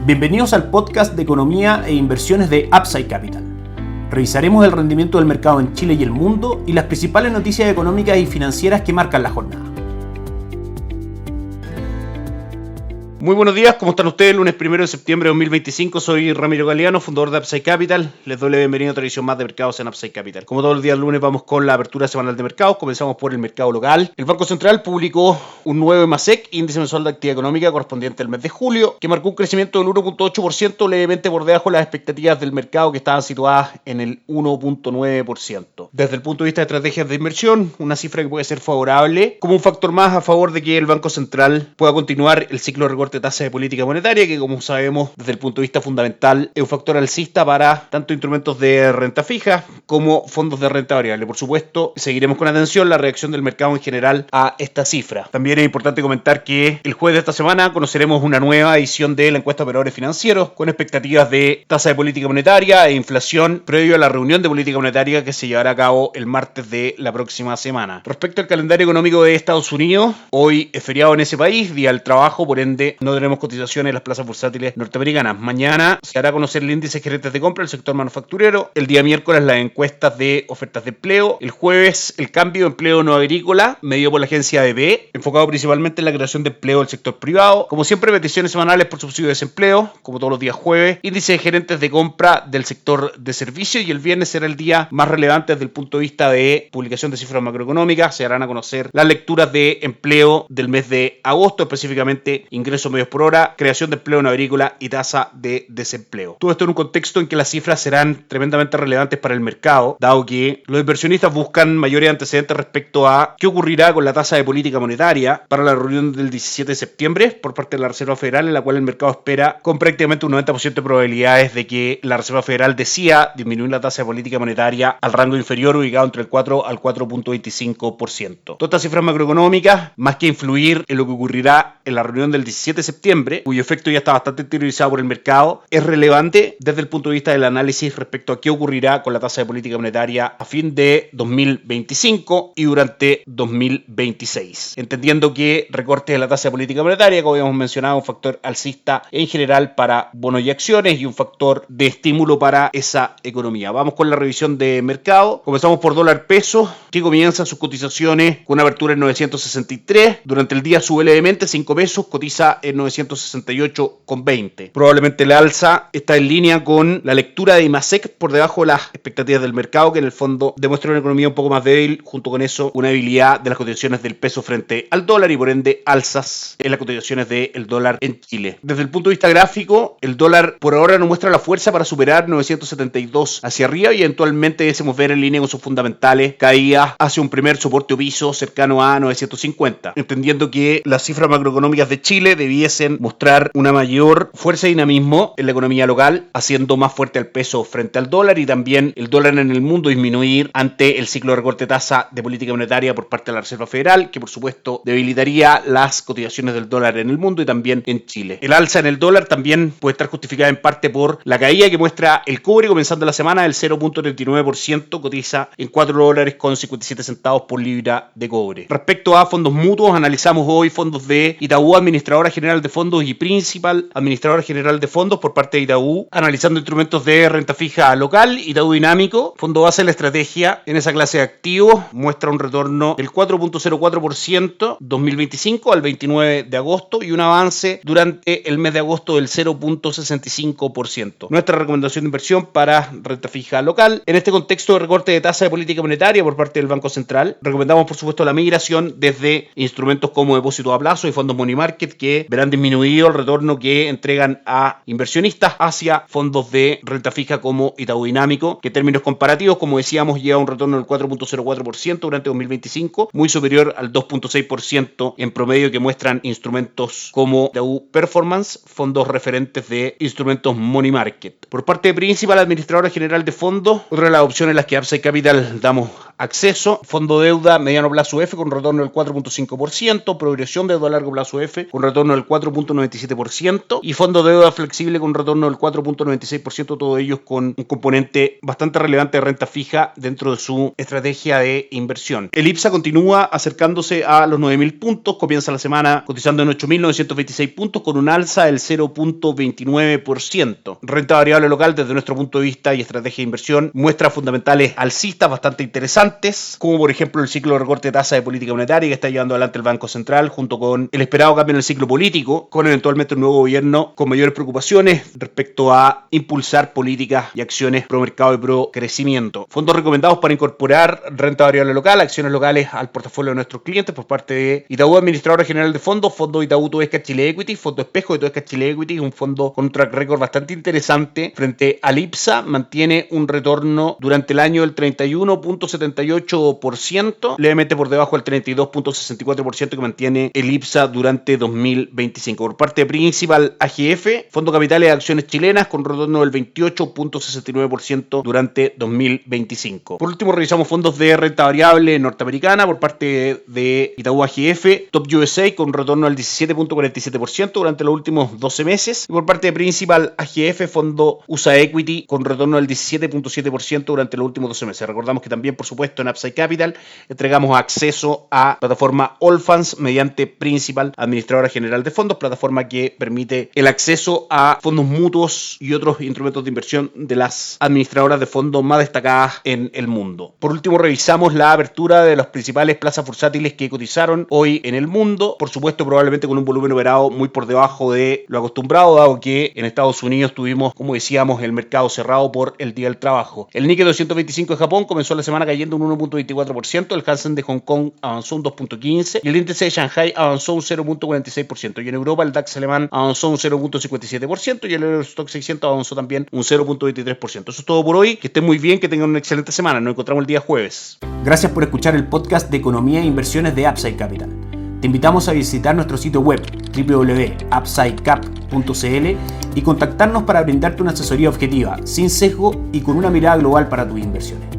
Bienvenidos al podcast de economía e inversiones de Upside Capital. Revisaremos el rendimiento del mercado en Chile y el mundo y las principales noticias económicas y financieras que marcan la jornada. Muy buenos días, ¿cómo están ustedes? Lunes 1 de septiembre de 2025, soy Ramiro Galeano, fundador de Upside Capital. Les doy la bienvenida a otra edición más de mercados en Upside Capital. Como todos los días lunes vamos con la apertura semanal de mercados. Comenzamos por el mercado local. El Banco Central publicó un nuevo EMASEC, índice mensual de actividad económica correspondiente al mes de julio, que marcó un crecimiento del 1.8%, levemente por debajo de las expectativas del mercado que estaban situadas en el 1.9%. Desde el punto de vista de estrategias de inversión, una cifra que puede ser favorable como un factor más a favor de que el Banco Central pueda continuar el ciclo de recorte de tasa de política monetaria, que como sabemos desde el punto de vista fundamental es un factor alcista para tanto instrumentos de renta fija como fondos de renta variable. Por supuesto, seguiremos con atención la reacción del mercado en general a esta cifra. También es importante comentar que el jueves de esta semana conoceremos una nueva edición de la encuesta de operadores financieros con expectativas de tasa de política monetaria e inflación previo a la reunión de política monetaria que se llevará a cabo el martes de la próxima semana. Respecto al calendario económico de Estados Unidos, hoy es feriado en ese país, día del trabajo, por ende no tenemos cotizaciones en las plazas bursátiles norteamericanas. Mañana se hará conocer el índice de gerentes de compra del sector manufacturero. El día miércoles las encuestas de ofertas de empleo. El jueves el cambio de empleo no agrícola medido por la agencia ADP, enfocado principalmente en la creación de empleo del sector privado. Como siempre, peticiones semanales por subsidio de desempleo, como todos los días jueves. Índice de gerentes de compra del sector de servicios, y el viernes será el día más relevante desde el punto de vista de publicación de cifras macroeconómicas. Se harán a conocer las lecturas de empleo del mes de agosto, específicamente ingresos medios por hora, creación de empleo no agrícola y tasa de desempleo. Todo esto en un contexto en que las cifras serán tremendamente relevantes para el mercado, dado que los inversionistas buscan mayores antecedentes respecto a qué ocurrirá con la tasa de política monetaria para la reunión del 17 de septiembre por parte de la Reserva Federal, en la cual el mercado espera con prácticamente un 90% de probabilidades de que la Reserva Federal decida disminuir la tasa de política monetaria al rango inferior, ubicado entre el 4 al 4.25%. Todas estas cifras macroeconómicas, más que influir en lo que ocurrirá en la reunión del 17 de septiembre, cuyo efecto ya está bastante teorizado por el mercado, es relevante desde el punto de vista del análisis respecto a qué ocurrirá con la tasa de política monetaria a fin de 2025 y durante 2026. Entendiendo que recortes de la tasa de política monetaria, como habíamos mencionado, un factor alcista en general para bonos y acciones y un factor de estímulo para esa economía. Vamos con la revisión de mercado. Comenzamos por dólar peso, que comienza sus cotizaciones con una apertura en 963. Durante el día sube levemente 5 pesos, cotiza en 968,20. Probablemente el alza está en línea con la lectura de EMASEC por debajo de las expectativas del mercado, que en el fondo demuestra una economía un poco más débil, junto con eso una debilidad de las cotizaciones del peso frente al dólar y por ende alzas en las cotizaciones del dólar en Chile. Desde el punto de vista gráfico, el dólar por ahora no muestra la fuerza para superar 972 hacia arriba y eventualmente debemos ver en línea con sus fundamentales caídas hacia un primer soporte o piso cercano a 950, entendiendo que las cifras macroeconómicas de Chile debiesen mostrar una mayor fuerza y dinamismo en la economía local, haciendo más fuerte el peso frente al dólar, y también el dólar en el mundo disminuir ante el ciclo de recorte de tasa de política monetaria por parte de la Reserva Federal, que por supuesto debilitaría las cotizaciones del dólar en el mundo y también en Chile. El alza en el dólar también puede estar justificada en parte por la caída que muestra el cobre comenzando la semana del 0.39%, cotiza en $4.57 por libra de cobre. Respecto a fondos mutuos, analizamos hoy fondos de Itaú, administradora general de fondos, y Principal, administradora general de fondos por parte de Itaú, analizando instrumentos de renta fija local. Itaú Dinámico, fondo base de la estrategia en esa clase de activos, muestra un retorno del 4.04% 2025 al 29 de agosto y un avance durante el mes de agosto del 0.65%. Nuestra recomendación de inversión para renta fija local. En este contexto de recorte de tasa de política monetaria por parte del Banco Central, recomendamos por supuesto la migración desde instrumentos como depósito a plazo y fondos money market, que verán disminuido el retorno que entregan a inversionistas hacia fondos de renta fija como Itaú Dinámico, que en términos comparativos, como decíamos, lleva un retorno del 4.04% durante 2025, muy superior al 2.6% en promedio que muestran instrumentos como Itaú Performance, fondos referentes de instrumentos money market. importante. Por parte de Principal, administradora general de fondos, otra de las opciones en las que Upside Capital damos acceso: fondo deuda mediano plazo F con retorno del 4.5%, progresión deuda a largo plazo F con retorno del 4.97% y fondo deuda flexible con retorno del 4.96%, todos ellos con un componente bastante relevante de renta fija dentro de su estrategia de inversión. El IPSA continúa acercándose a los 9.000 puntos, comienza la semana cotizando en 8.926 puntos con un alza del 0.29%. Renta variable local, desde nuestro punto de vista y estrategia de inversión, muestra fundamentales alcistas bastante interesantes, como por ejemplo el ciclo de recorte de tasa de política monetaria que está llevando adelante el Banco Central, junto con el esperado cambio en el ciclo político, con eventualmente un nuevo gobierno con mayores preocupaciones respecto a impulsar políticas y acciones pro mercado y pro crecimiento. Fondos recomendados para incorporar renta variable local, acciones locales al portafolio de nuestros clientes por parte de Itaú, administradora general de fondos, fondo Itaú Toesca Chile Equity, fondo espejo de Toesca Chile Equity, un fondo con un track record bastante interesante frente al IPSA, mantiene un retorno durante el año del 31.78%, levemente por debajo del 32.64% que mantiene el IPSA durante 2025. Por parte de Principal AGF, fondo capitales de acciones chilenas con retorno del 28.69% durante 2025. Por último, revisamos fondos de renta variable norteamericana por parte de Itaú AGF, Top USA con retorno del 17.47% durante los últimos 12 meses. Y por parte de Principal AGF, fondo USA Equity con retorno del 17.7% durante los últimos 12 meses. Recordamos que también, por supuesto, en Upside Capital entregamos acceso a plataforma Allfunds mediante Principal, administradora general de fondos, plataforma que permite el acceso a fondos mutuos y otros instrumentos de inversión de las administradoras de fondos más destacadas en el mundo. Por último, revisamos la apertura de las principales plazas bursátiles que cotizaron hoy en el mundo, por supuesto probablemente con un volumen operado muy por debajo de lo acostumbrado, dado que en Estados Unidos tuvimos, como decíamos, el mercado cerrado por el Día del Trabajo. El Nikkei 225 de Japón comenzó la semana cayendo un 1.24%, el Hansen de Hong Kong avanzó un 2.15% y el índice de Shanghai avanzó un 0.46%, y en Europa el DAX alemán avanzó un 0.57% y el Eurostoxx 600 avanzó también un 0.23%. Eso es todo por hoy, que estén muy bien, que tengan una excelente semana, nos encontramos el día jueves. Gracias por escuchar el podcast de Economía e Inversiones de Upside Capital. Te invitamos a visitar nuestro sitio web www.upsidecap.cl y contactarnos para brindarte una asesoría objetiva, sin sesgo y con una mirada global para tus inversiones.